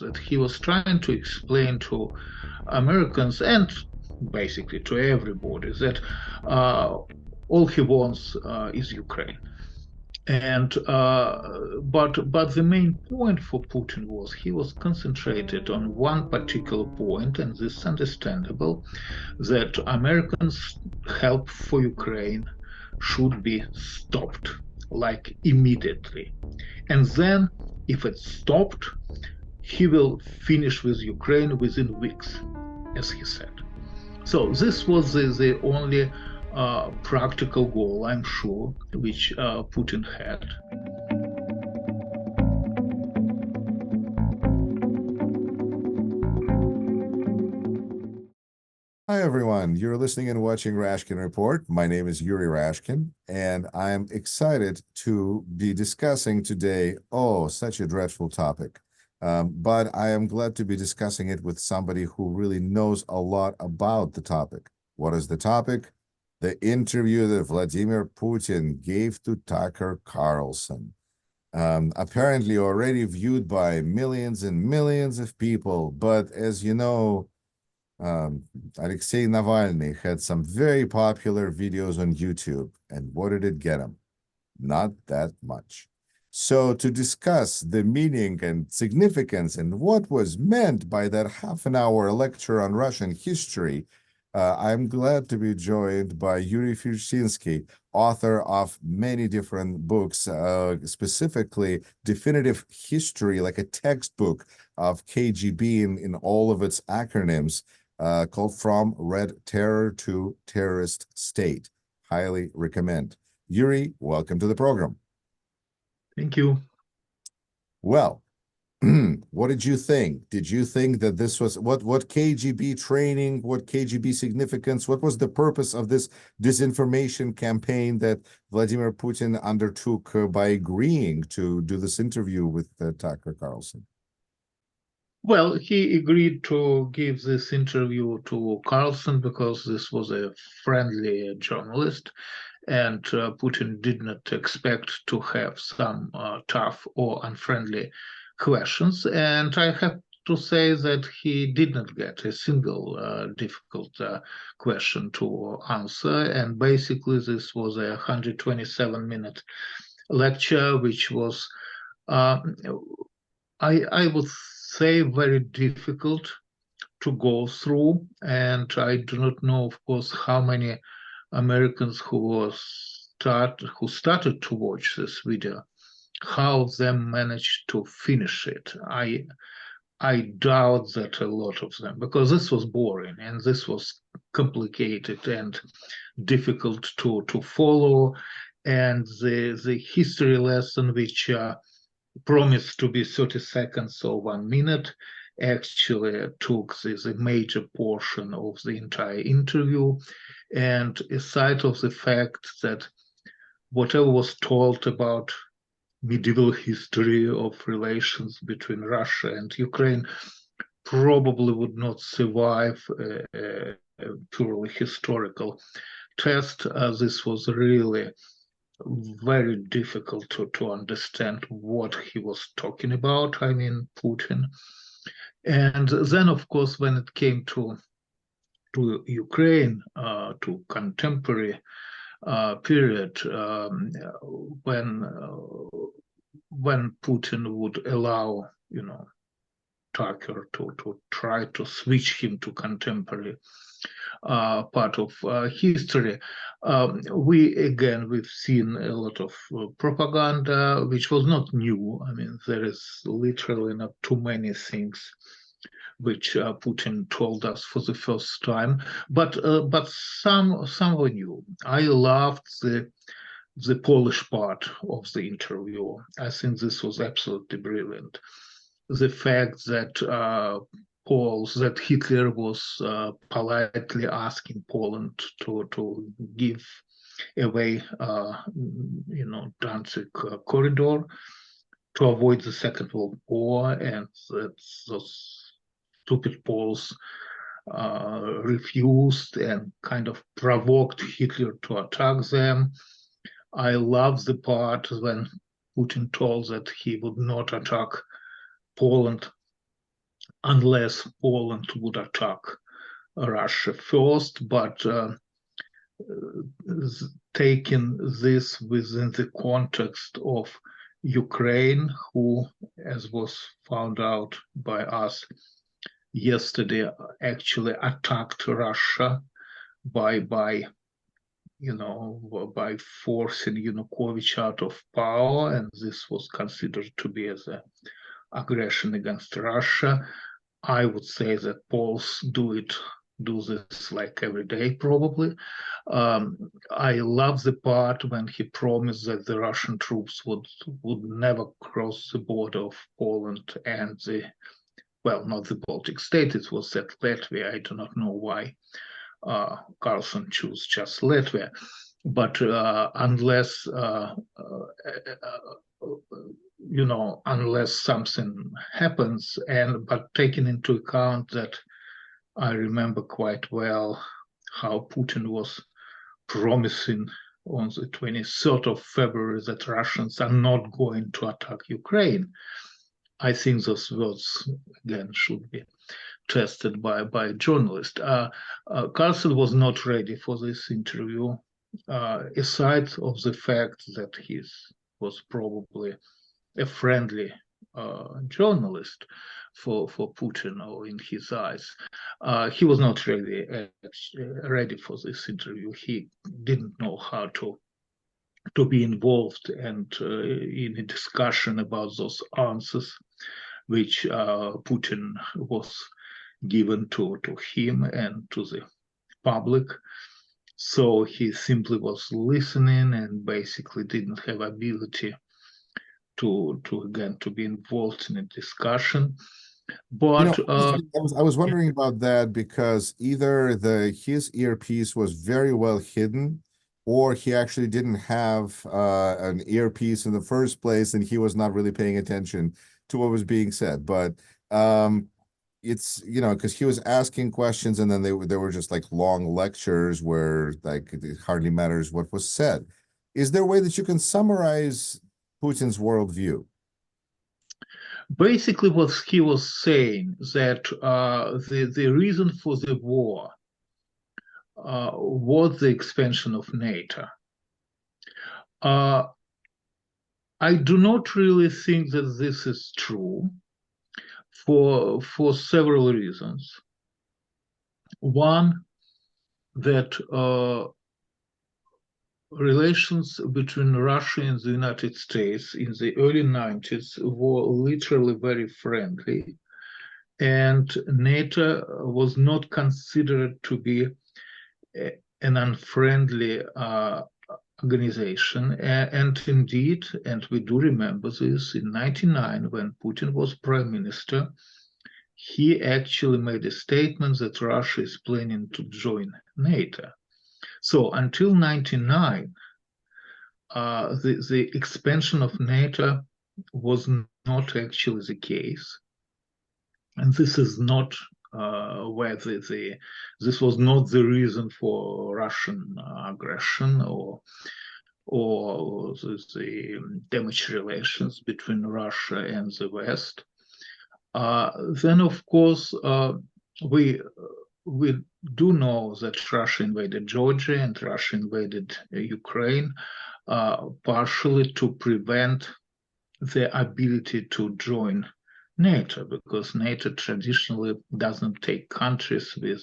that he was trying to explain to Americans and basically to everybody that all he wants is Ukraine. And but the main point for Putin was he was concentrated on one particular point, and this is understandable, that Americans' help for Ukraine should be stopped, like immediately. And then, if it's stopped, he will finish with Ukraine within weeks, as he said. So this was the only practical goal, I'm sure, which Putin had. Hi, everyone. You're listening and watching Rashkin Report. My name is Yuri Rashkin, and I'm excited to be discussing today, such a dreadful topic. But I am glad to be discussing it with somebody who really knows a lot about the topic. What is the topic? The interview that Vladimir Putin gave to Tucker Carlson. Apparently already viewed by millions and millions of people, but as you know, Alexei Navalny had some very popular videos on YouTube, and what did it get him? Not that much. So to discuss the meaning and significance and what was meant by that half-an-hour lecture on Russian history, I'm glad to be joined by Yuri Felshtinsky, author of many different books, specifically Definitive History, like a textbook of KGB in all of its acronyms, called From Red Terror to Terrorist State. Highly recommend. Yuri, welcome to the program. Thank you. Well, what did you think? Did you think that this was what KGB training, what KGB significance, what was the purpose of this disinformation campaign that Vladimir Putin undertook by agreeing to do this interview with Tucker Carlson? Well, he agreed to give this interview to Carlson because this was a friendly journalist, and Putin did not expect to have some tough or unfriendly questions. And I have to say that he did not get a single difficult question to answer. And basically, this was a 127-minute lecture, which was, I would say, very difficult to go through. And I do not know, of course, how many Americans who started to watch this video, how them managed to finish it. I doubt that a lot of them, because this was boring and this was complicated and difficult to follow. And the history lesson, which promised to be 30 seconds or 1 minute, actually took the major portion of the entire interview. And aside of the fact that whatever was told about medieval history of relations between Russia and Ukraine probably would not survive a purely historical test. This was really very difficult to understand what he was talking about, I mean, Putin. And then, of course, when it came to Ukraine, to contemporary period, when Putin would allow, Tucker to try to switch him to contemporary part of history. We've seen a lot of propaganda, which was not new. I mean, there is literally not too many things which Putin told us for the first time, but some were new. I loved the Polish part of the interview. I think this was absolutely brilliant. The fact that that Hitler was politely asking Poland to give away, Danzig corridor to avoid the Second World War, and that those stupid Poles refused and kind of provoked Hitler to attack them. I love the part when Putin told that he would not attack Poland unless Poland would attack Russia first, but taking this within the context of Ukraine, who, as was found out by us yesterday, actually attacked Russia by forcing Yanukovych out of power, and this was considered to be as an aggression against Russia. I would say that Poles do this like every day, probably. I love the part when he promised that the Russian troops would never cross the border of Poland and not the Baltic state, it was at Latvia. I do not know why Carlson chose just Latvia, but unless something happens, but taking into account that I remember quite well how Putin was promising on the 23rd of February that Russians are not going to attack Ukraine. I think those words, again, should be tested by a journalist. Carlson was not ready for this interview, aside of the fact that he was probably a friendly journalist for Putin, or in his eyes. He was not really ready for this interview. He didn't know how to be involved and in a discussion about those answers which Putin was given to him and to the public. So he simply was listening and basically didn't have ability to be involved in a discussion. But I was wondering about that, because either his earpiece was very well hidden, or he actually didn't have an earpiece in the first place and he was not really paying attention to what was being said. But it's, because he was asking questions and then they were just like long lectures where like it hardly matters what was said. Is there a way that you can summarize Putin's worldview? Basically, what he was saying, that the reason for the war was the expansion of NATO. I do not really think that this is true for several reasons. One, that relations between Russia and the United States in the early 90s were literally very friendly, and NATO was not considered to be an unfriendly organization. And indeed, and we do remember this, in 1999, when Putin was prime minister, he actually made a statement that Russia is planning to join NATO. So until 1999, the expansion of NATO was not actually the case. And this is not where this was not the reason for Russian aggression or the damaged relations between Russia and the West. Then, of course, we do know that Russia invaded Georgia and Russia invaded Ukraine, partially to prevent the ability to join NATO, because NATO traditionally doesn't take countries with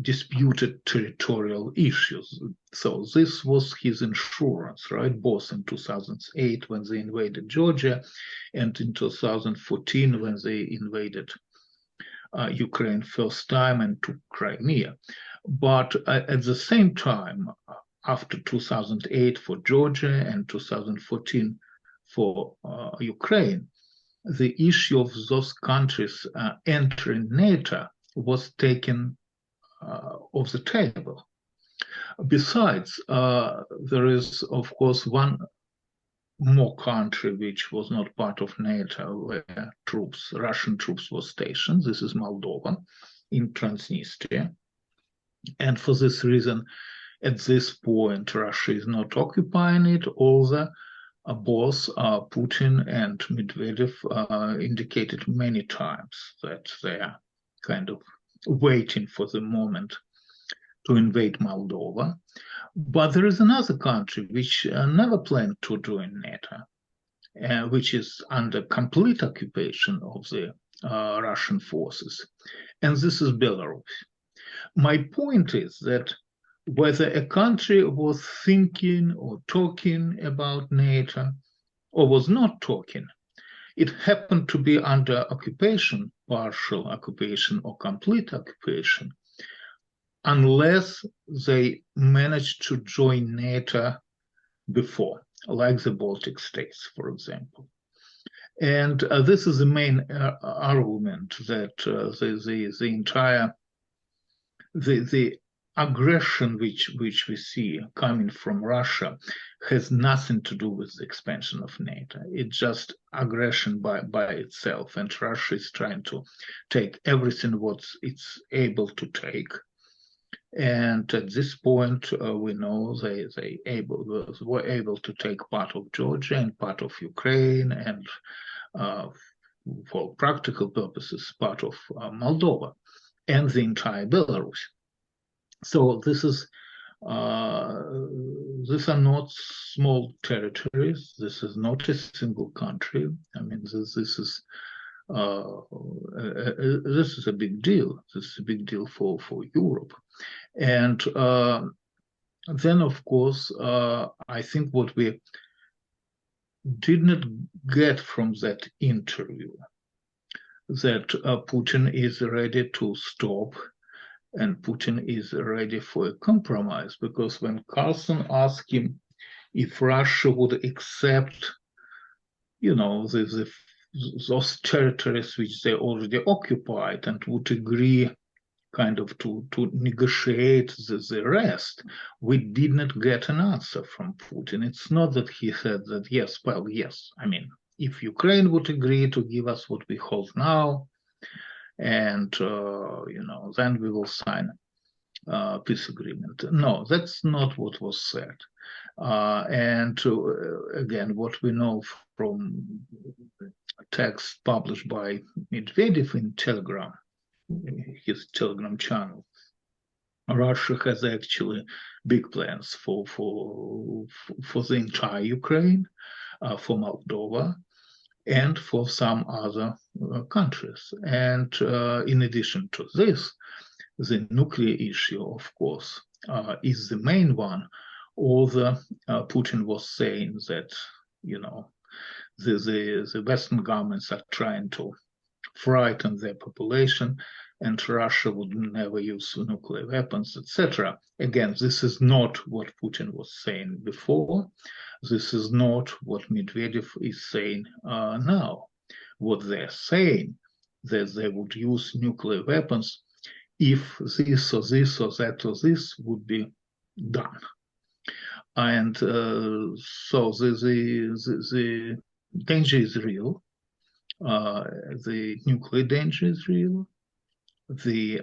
disputed territorial issues. So this was his insurance, right? Both in 2008 when they invaded Georgia and in 2014 when they invaded Ukraine first time and took Crimea. But at the same time, after 2008 for Georgia and 2014 for Ukraine, the issue of those countries entering NATO was taken off the table. Besides, there is, of course, one more country which was not part of NATO where Russian troops were stationed. This is Moldova in Transnistria. And for this reason, at this point, Russia is not occupying it, although both Putin and Medvedev indicated many times that they are kind of waiting for the moment to invade Moldova. But there is another country which never planned to join NATO, which is under complete occupation of the Russian forces, and this is Belarus. My point is that whether a country was thinking or talking about NATO or was not talking, it happened to be under occupation, partial occupation or complete occupation, unless they managed to join NATO before, like the Baltic states, for example. And this is the main argument that the entire the aggression which we see coming from Russia has nothing to do with the expansion of NATO. It's just aggression by itself, and Russia is trying to take everything what it's able to take. And at this point, we know they were able to take part of Georgia and part of Ukraine, and for practical purposes, part of Moldova and the entire Belarus. So this is these are not small territories. This is not a single country. I mean, this is a big deal. This is a big deal for Europe. And then, of course, I think what we did not get from that interview, that Putin is ready to stop and Putin is ready for a compromise, because when Carlson asked him if Russia would accept, those territories which they already occupied and would agree kind of to negotiate the rest, we did not get an answer from Putin. It's not that he said that, yes, I mean, if Ukraine would agree to give us what we hold now, and then we will sign a peace agreement. No, that's not what was said. And again, what we know from text published by Medvedev in Telegram, his Telegram channel, Russia has actually big plans for the entire Ukraine, for Moldova, and for some other countries. And in addition to this, the nuclear issue, of course, is the main one. Although Putin was saying that, the Western governments are trying to frighten their population, and Russia would never use nuclear weapons, etc. Again, this is not what Putin was saying before. This is not what Medvedev is saying now. What they're saying, that they would use nuclear weapons if this or this or that or this would be done. And so the danger is real. The nuclear danger is real. The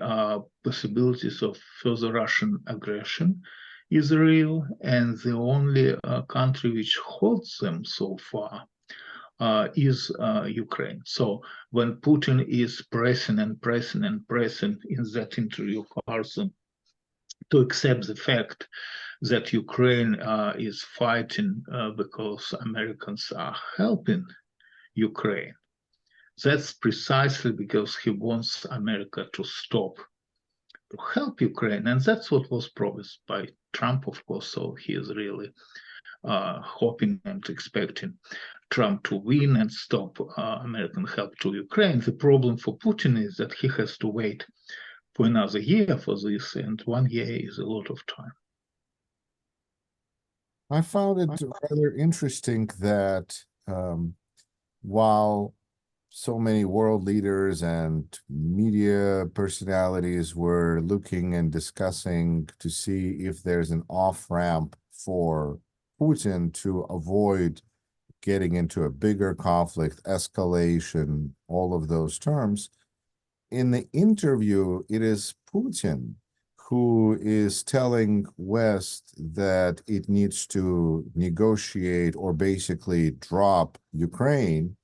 possibilities of further Russian aggression is real, and the only country which holds them so far is Ukraine. So when Putin is pressing in that interview, Carlson, to accept the fact that Ukraine is fighting because Americans are helping Ukraine, that's precisely because he wants America to stop to help Ukraine, and that's what was promised by Trump, of course. So he is really hoping and expecting Trump to win and stop American help to Ukraine. The problem for Putin is that he has to wait for another year for this, and 1 year is a lot of time. I found it rather interesting that while so many world leaders and media personalities were looking and discussing to see if there's an off-ramp for Putin to avoid getting into a bigger conflict, escalation, all of those terms. In the interview, it is Putin who is telling West that it needs to negotiate or basically drop Ukraine,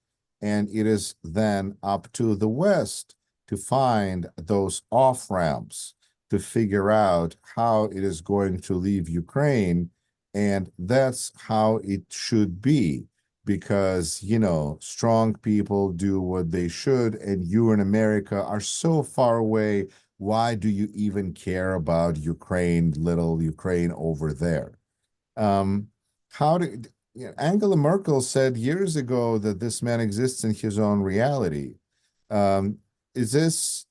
and it is then up to the West to find those off-ramps to figure out how it is going to leave Ukraine. And that's how it should be, because, you know, strong people do what they should, and you in America are so far away. Why do you even care about Ukraine, little Ukraine over there? How did Angela Merkel said years ago that this man exists in his own reality. Is this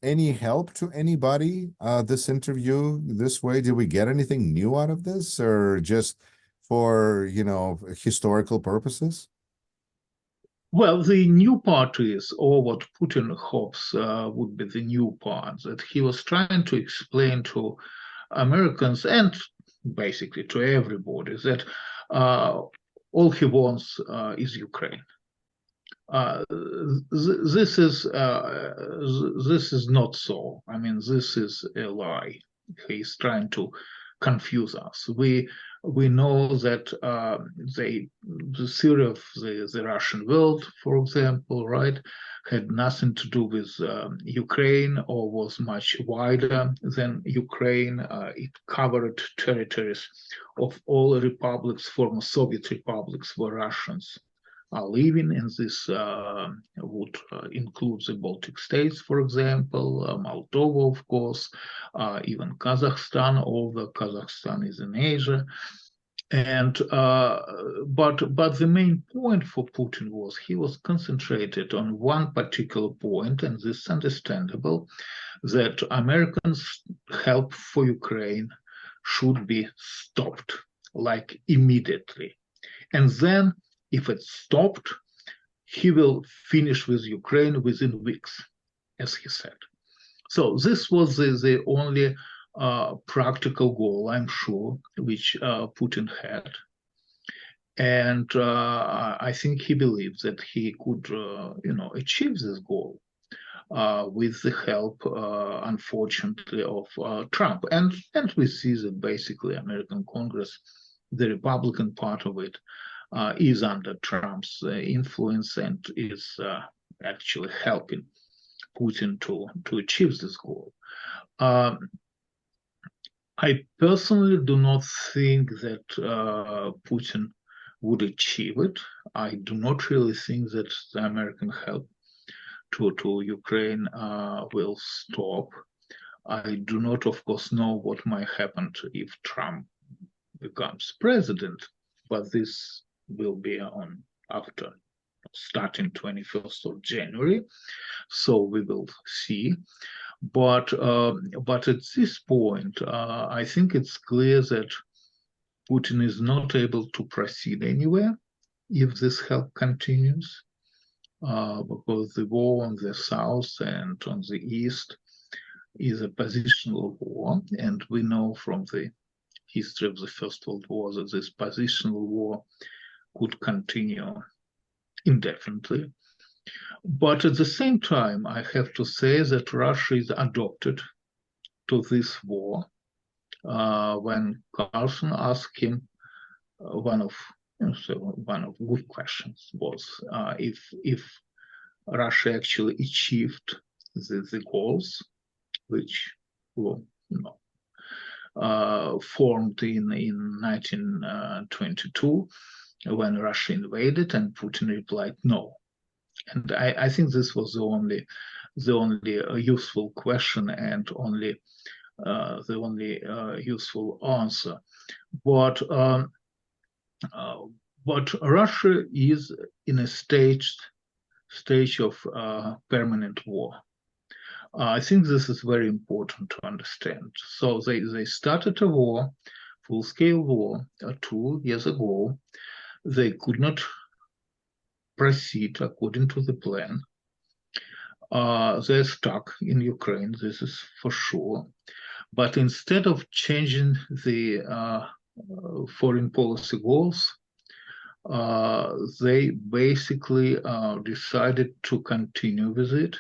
any help to anybody, this interview this way? Did we get anything new out of this, or just for, you know, historical purposes? Well, the new part is, or what Putin hopes would be the new part, that he was trying to explain to Americans and basically to everybody that all he wants is Ukraine. This is not so. I mean, this is a lie. He's trying to confuse us. We know that the theory of the Russian world, for example, right, had nothing to do with Ukraine, or was much wider than Ukraine. It covered territories of all republics, former Soviet republics, where Russians are living, and this would include the Baltic states, for example, Moldova, of course, even Kazakhstan, although Kazakhstan is in Asia. And but the main point for Putin was he was concentrated on one particular point, and this is understandable, that Americans' help for Ukraine should be stopped, like immediately. And then, if it's stopped, he will finish with Ukraine within weeks, as he said. So this was the only practical goal, I'm sure, which Putin had. And I think he believes that he could, achieve this goal with the help, unfortunately, of Trump. And we see that basically American Congress, the Republican part of it, is under Trump's influence and is actually helping Putin to achieve this goal. I personally do not think that Putin would achieve it. I do not really think that the American help to Ukraine will stop. I do not, of course, know what might happen if Trump becomes president, but this will be on after starting 21st of January, so we will see. But at this point, I think it's clear that Putin is not able to proceed anywhere if this help continues, because the war on the south and on the east is a positional war, and we know from the history of the First World War that this positional war could continue indefinitely. But at the same time, I have to say that Russia is adopted to this war. When Carlson asked him, one of good questions was if Russia actually achieved the goals which were formed in 1922 when Russia invaded, and Putin replied no. And I think this was the only useful question and the only useful answer. But Russia is in a stage of permanent war. I think this is very important to understand. So they started a war, full-scale war, 2 years ago. They could not proceed according to the plan. They're stuck in Ukraine, this is for sure. But instead of changing the foreign policy goals, they basically decided to continue with it.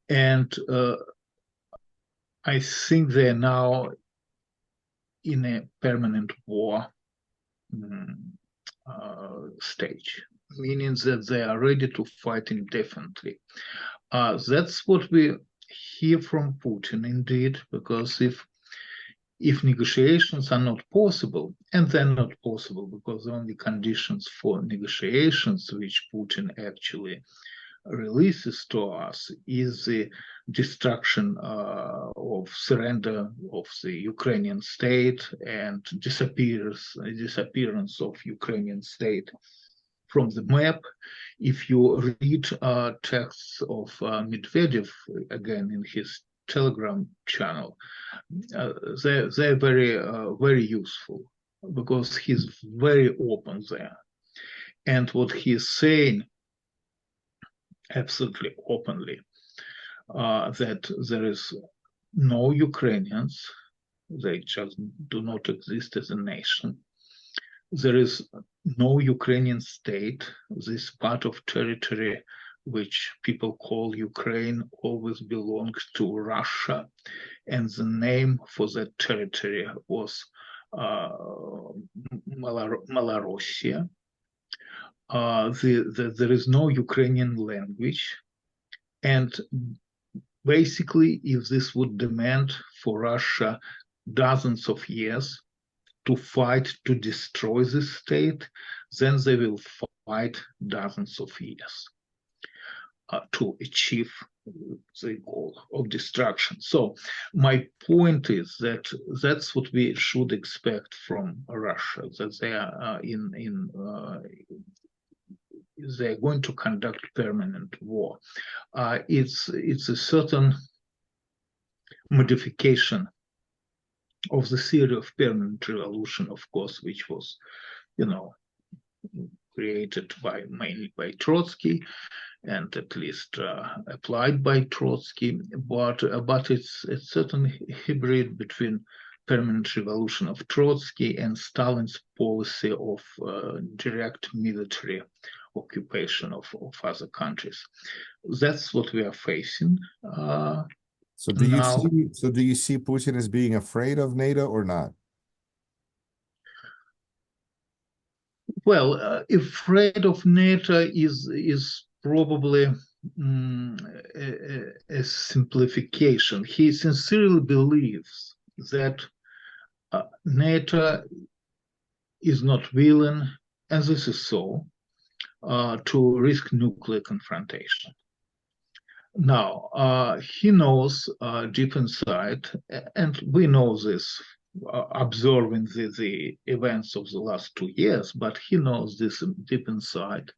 And I think they're now in a permanent war stage, meaning that they are ready to fight indefinitely. That's what we hear from Putin, indeed, because if negotiations are not possible, and they're not possible because the only conditions for negotiations which Putin actually releases to us is the destruction of surrender of the Ukrainian state and disappearance of Ukrainian state from the map. If you read texts of Medvedev, again in his Telegram channel, they're very useful because he's very open there. And what he's saying absolutely openly, that there is no Ukrainians, they just do not exist as a nation. There is no Ukrainian state. This part of territory which people call Ukraine always belonged to Russia, and the name for that territory was Malorussia. There is no Ukrainian language, and basically, if this would demand for Russia dozens of years to fight to destroy this state, then they will fight dozens of years to achieve the goal of destruction. So my point is that that's what we should expect from Russia, that they are they're going to conduct permanent war. It's a certain modification of the theory of permanent revolution, of course, which was, created mainly by Trotsky, and at least applied by Trotsky. But it's a certain hybrid between permanent revolution of Trotsky and Stalin's policy of direct military occupation of other countries. That's what we are facing. So do you see Putin as being afraid of NATO or not? Well, afraid of NATO is probably a simplification. He sincerely believes that NATO is not willing, and this is so, to risk nuclear confrontation. Now, he knows deep inside, and we know this observing the events of the last 2 years, but he knows this deep inside,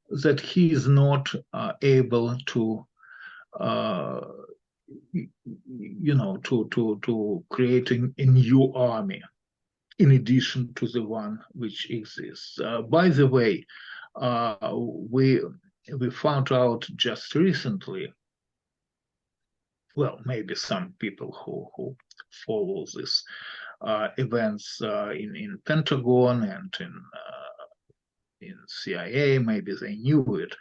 that he is not able to to create a new army in addition to the one which exists. By the way, we found out just recently, well, maybe some people who follow these events in Pentagon and in CIA, maybe they knew it,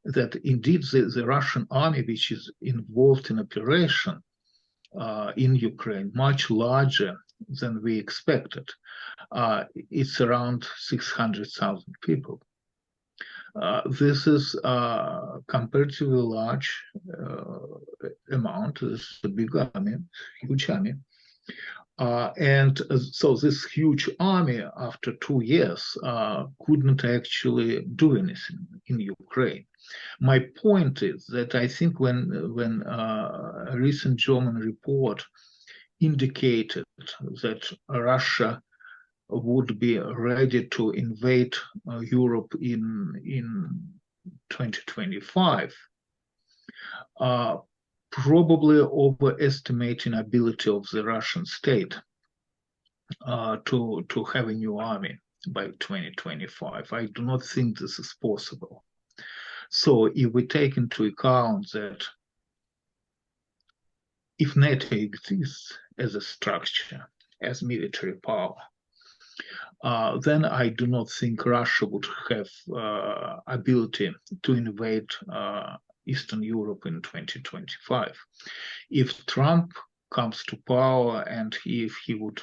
that indeed the Russian army, which is involved in operation in Ukraine, much larger than we expected. It's around 600,000 people. This is a comparatively large amount. This is a big army, huge army. And so this huge army, after 2 years, couldn't actually do anything in Ukraine. My point is that I think when a recent German report indicated that Russia would be ready to invade Europe in 2025, probably overestimating ability of the Russian state to have a new army by 2025. I do not think this is possible. So if we take into account that if NATO exists as a structure, as military power, then I do not think Russia would have ability to invade Eastern Europe in 2025. If Trump comes to power and if he would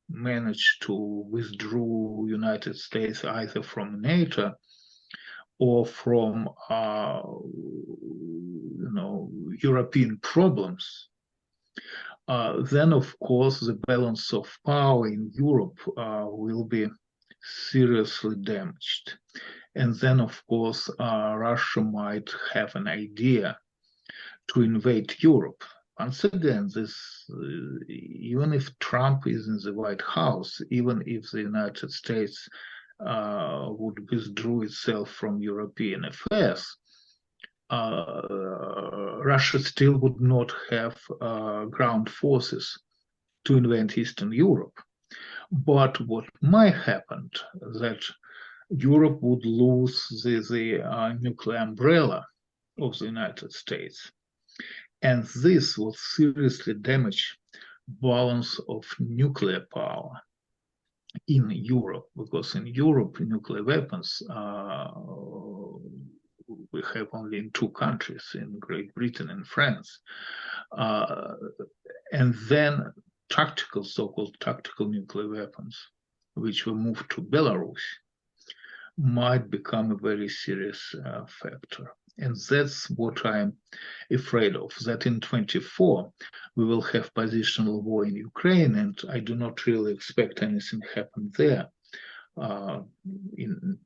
manage to withdraw United States either from NATO or from European problems, then of course the balance of power in Europe will be seriously damaged. And then of course Russia might have an idea to invade Europe. Once again, this even if Trump is in the White House, even if the United States would withdraw itself from European affairs, Russia still would not have ground forces to invade Eastern Europe. But what might happen that Europe would lose the nuclear umbrella of the United States. And this would seriously damage balance of nuclear power in Europe, because in Europe, nuclear weapons we have only in two countries, in Great Britain and France. And then tactical, so-called tactical nuclear weapons, which were moved to Belarus, might become a very serious factor. And that's what I'm afraid of, that in 24 we will have positional war in Ukraine, and I do not really expect anything happen there in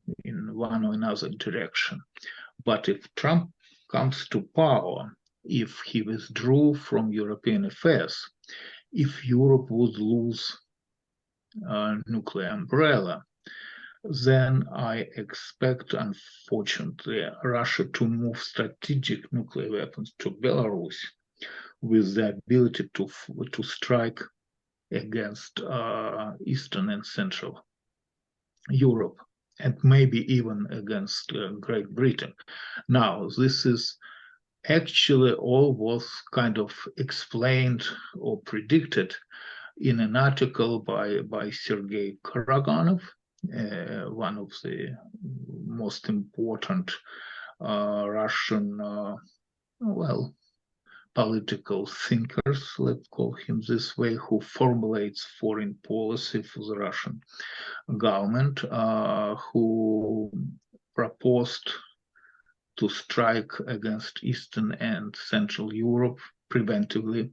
one or another direction. But if Trump comes to power, if he withdrew from European affairs, if Europe would lose nuclear umbrella, then I expect, unfortunately, Russia to move strategic nuclear weapons to Belarus with the ability to strike against Eastern and Central Europe, and maybe even against Great Britain. Now, this is actually all was kind of explained or predicted in an article by Sergei Karaganov, one of the most important Russian, political thinkers, let's call him this way, who formulates foreign policy for the Russian government, who proposed to strike against Eastern and Central Europe preventively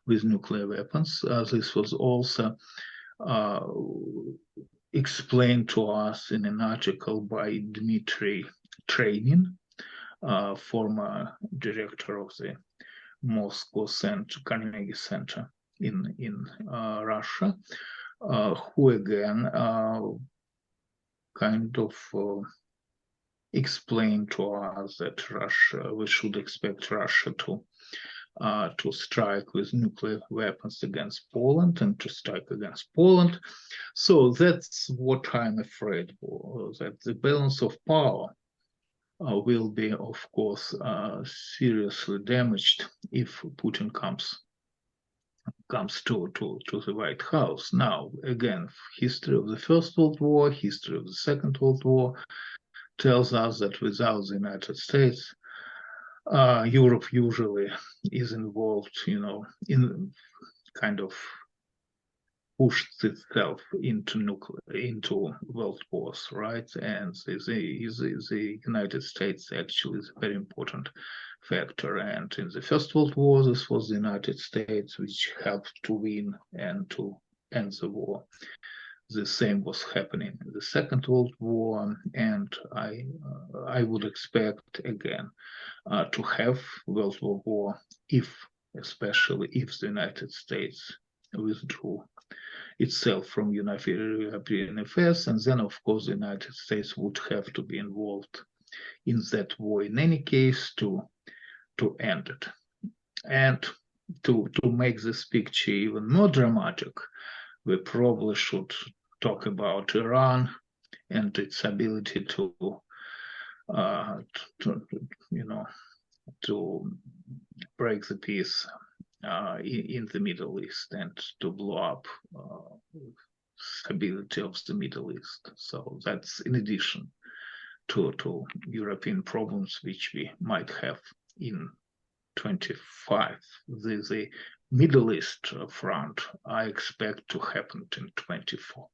with nuclear weapons. This was also explained to us in an article by Dmitry Trenin, former director of the Moscow Carnegie Center in Russia, who again kind of explained to us that we should expect Russia to strike with nuclear weapons against Poland and to strike against Poland. So that's what I'm afraid for, that the balance of power will be, of course, seriously damaged if Putin comes to the White House. Now, again, history of the First World War, history of the Second World War tells us that without the United States, Europe usually is involved, in kind of pushed itself into world wars, right? And the United States actually is a very important factor. And in the First World War, this was the United States which helped to win and to end the war. The same was happening in the Second World War, and I would expect again to have World War, especially if the United States withdrew itself from European affairs, and then of course the United States would have to be involved in that war in any case to end it. And to make this picture even more dramatic, we probably should talk about Iran and its ability to break the peace in the Middle East and to blow up stability of the Middle East. So that's in addition to European problems which we might have in 25. The Middle East front, I expect to happen in 24.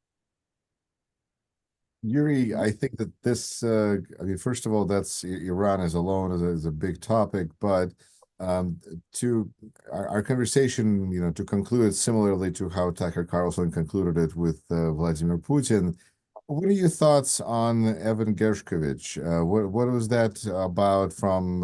Yuri, I think that this, I mean, first of all, that's Iran as alone is a big topic, but to our conversation, you know, to conclude similarly to how Tucker Carlson concluded it with Vladimir Putin, what are your thoughts on Evan Gershkovich? What was that about from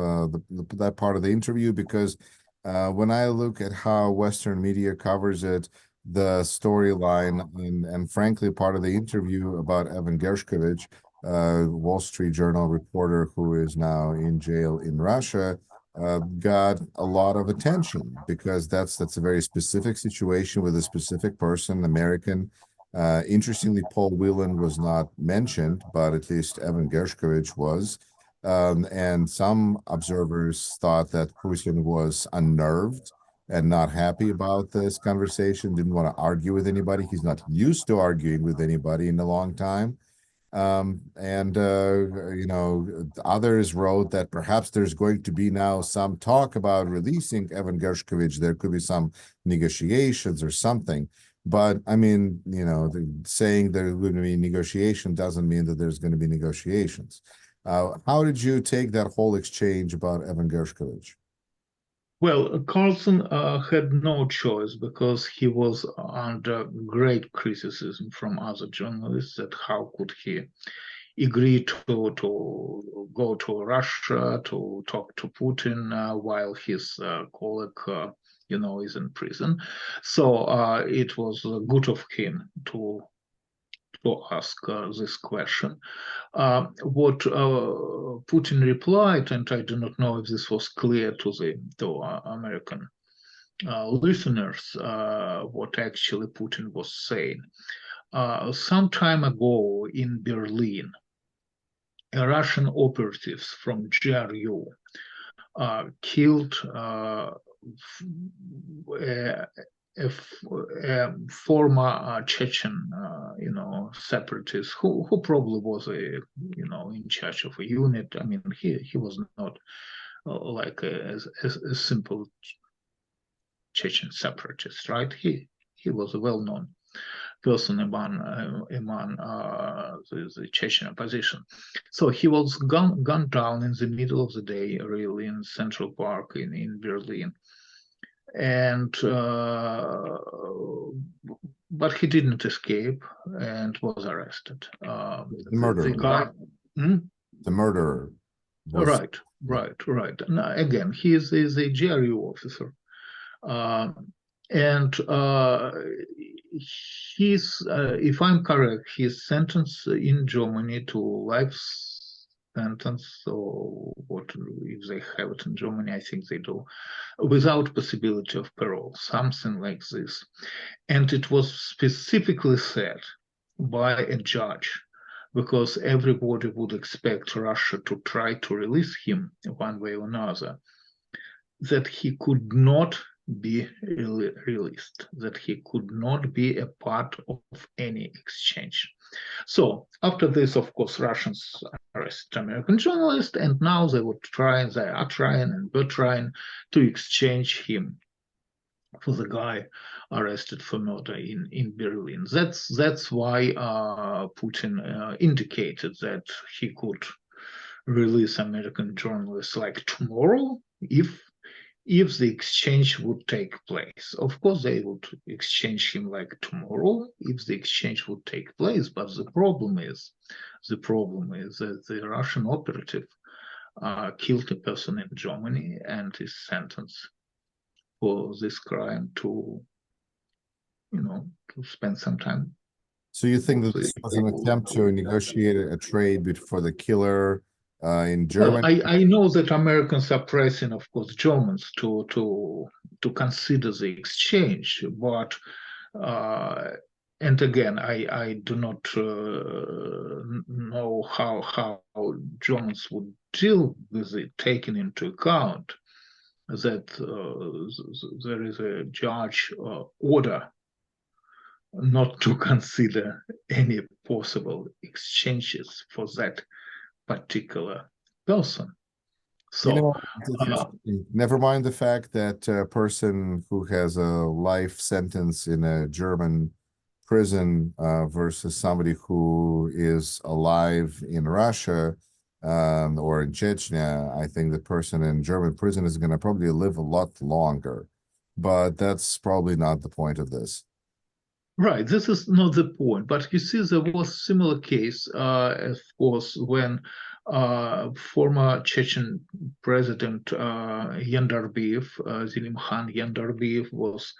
that part of the interview? Because when I look at how Western media covers it, the storyline and frankly part of the interview about Evan Gershkovich, Wall Street Journal reporter who is now in jail in Russia, got a lot of attention because that's a very specific situation with a specific person, American. Interestingly, Paul Whelan was not mentioned, but at least Evan Gershkovich was. And some observers thought that Putin was unnerved and not happy about this conversation, didn't want to argue with anybody. He's not used to arguing with anybody in a long time. You know, others wrote that perhaps there's going to be now some talk about releasing Evan Gershkovich. There could be some negotiations or something. But I mean, you know, saying there's going to be negotiation doesn't mean that there's going to be negotiations. How did you take that whole exchange about Evan Gershkovich? Well, Carlson had no choice because he was under great criticism from other journalists that how could he agree to go to Russia to talk to Putin while his colleague, you know, is in prison. So it was good of him to ask this question. What Putin replied, and I do not know if this was clear to American listeners, what actually Putin was saying. Some time ago in Berlin, Russian operatives from GRU killed a former Chechen, you know, separatist who probably was you know, in charge of a unit. I mean, he was not like a simple Chechen separatist, right? He was a well-known person among the Chechen opposition. So he was gunned down in the middle of the day, really, in Central Park in Berlin. And but he didn't escape and was arrested. The murderer. The guy, the murderer. Right. Now, again, he is a GRU officer, and he's, if I'm correct, he's sentenced in Germany to life sentence, or what if they have it in Germany, I think they do, without possibility of parole, something like this. And it was specifically said by a judge, because everybody would expect Russia to try to release him one way or another, that he could not be released, that he could not be a part of any exchange. So after this, of course, Russians arrested American journalists, and now they are trying and were trying to exchange him for the guy arrested for murder in Berlin. That's why Putin indicated that he could release American journalists like tomorrow if the exchange would take place. Of course, they would exchange him like tomorrow if the exchange would take place. But the problem is that the Russian operative killed a person in Germany and is sentenced for this crime to, you know, to spend some time. So you think that this was an attempt to negotiate a trade for the killer in Germany? Well, I know that Americans are pressing, of course, Germans to consider the exchange, but and again, I do not know how Germans would deal with it, taking into account that there is a judge order not to consider any possible exchanges for that particular person. So, it's interesting. Never mind the fact that a person who has a life sentence in a German prison versus somebody who is alive in Russia or in Chechnya, I think the person in German prison is going to probably live a lot longer. But that's probably not the point of this. right, this is not the point. But you see, there was a similar case, of course, when former Chechen president Yandarbiyev, Zelimkhan Yandarbiyev, was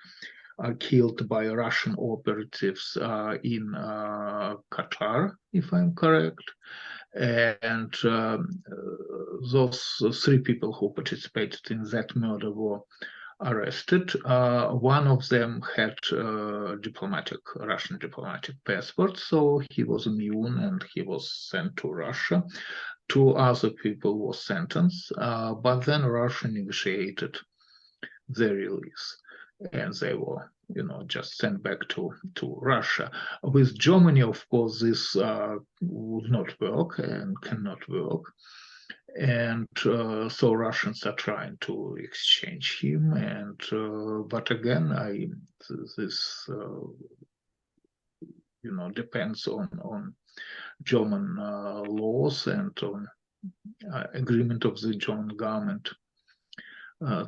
killed by Russian operatives in Qatar, if I'm correct. And those three people who participated in that murder were arrested. One of them had Russian diplomatic passport, so he was immune and he was sent to Russia. Two other people were sentenced, but then Russia negotiated their release, and they were, just sent back to Russia. With Germany, of course, this would not work and cannot work. And so Russians are trying to exchange him, and but again, this depends on German laws and on agreement of the German government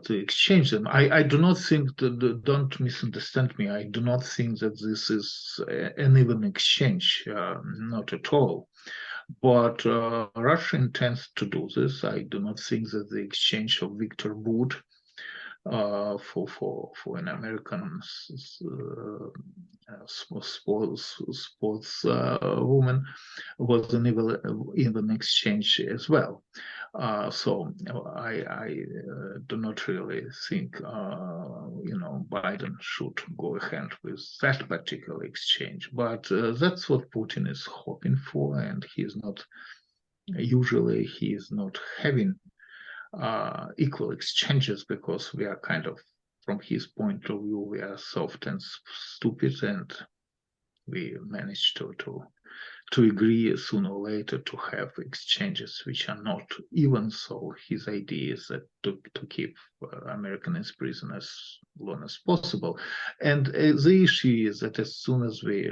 to exchange them. I do not think that, don't misunderstand me, I do not think that this is an even exchange, not at all. But Russia intends to do this. I do not think that the exchange of Victor Bout for an American sports woman was an even exchange as well. So I do not really think Biden should go ahead with that particular exchange, but that's what Putin is hoping for, and he is not having equal exchanges because we are kind of, from his point of view, we are soft and stupid, and we manage to agree sooner or later to have exchanges which are not even. So his idea is that to keep Americans in prison as long as possible. And the issue is that as soon as we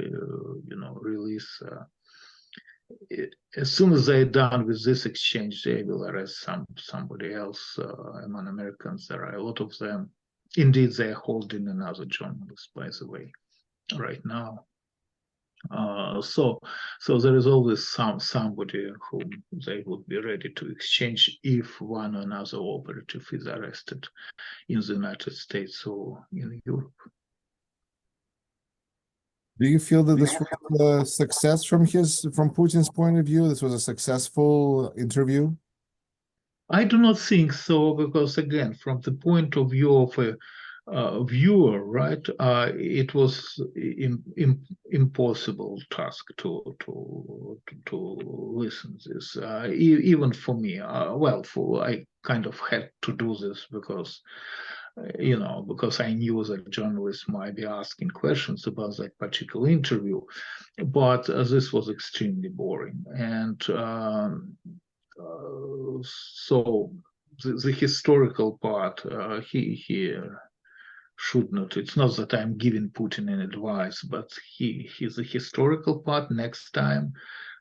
release, as soon as they're done with this exchange, they will arrest somebody else among Americans. There are a lot of them. Indeed, they're holding another journalist, by the way, right now. So there is always somebody whom they would be ready to exchange if one or another operative is arrested in the United States or in Europe. Do you feel that this was a success from Putin's point of view? This was a successful interview? I do not think so, because again, from the point of view of a viewer, right? It was impossible task to listen this. Even for me, I kind of had to do this because I knew that journalists might be asking questions about that particular interview, but this was extremely boring. And so the historical part, he should not. It's not that I'm giving Putin an advice, but he's a historical part. Next time,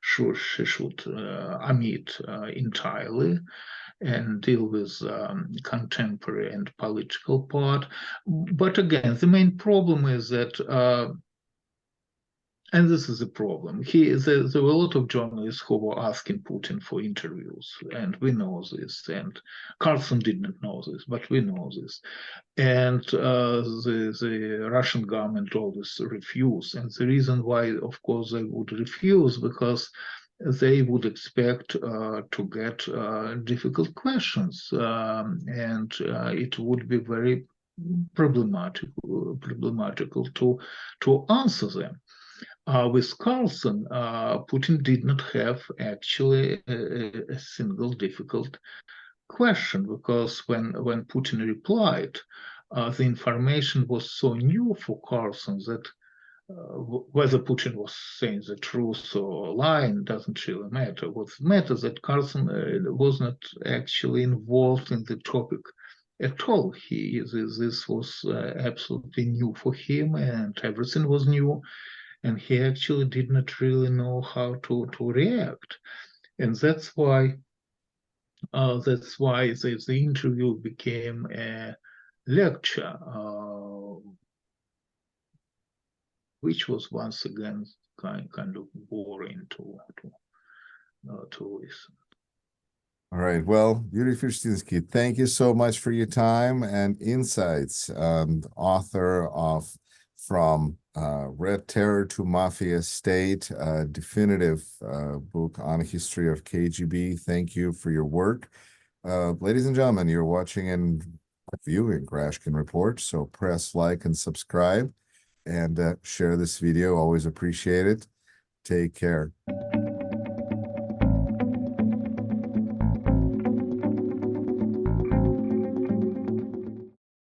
she should omit entirely and deal with contemporary and political part. But again, the main problem is that, and this is the problem, there were a lot of journalists who were asking Putin for interviews, and we know this, and Carlson didn't know this, but we know this. And the Russian government always refused. And the reason why, of course, they would refuse, because they would expect to get difficult questions, and it would be very problematical to answer them. With Carlson, Putin did not have actually a single difficult question, because when Putin replied, the information was so new for Carlson that whether Putin was saying the truth or lying doesn't really matter. What matters that Carlson was not actually involved in the topic at all. This was absolutely new for him, and everything was new, and he actually did not really know how to react, and that's why the interview became a lecture. Which was once again kind of boring to listen. All right. Well, Yuri Felshtinsky, thank you so much for your time and insights. Author of From Red Terror to Mafia State, a definitive book on a history of KGB. Thank you for your work. Ladies and gentlemen, you're watching and viewing Rashkin Report, so press like and subscribe and share this video. Always appreciate it. Take care.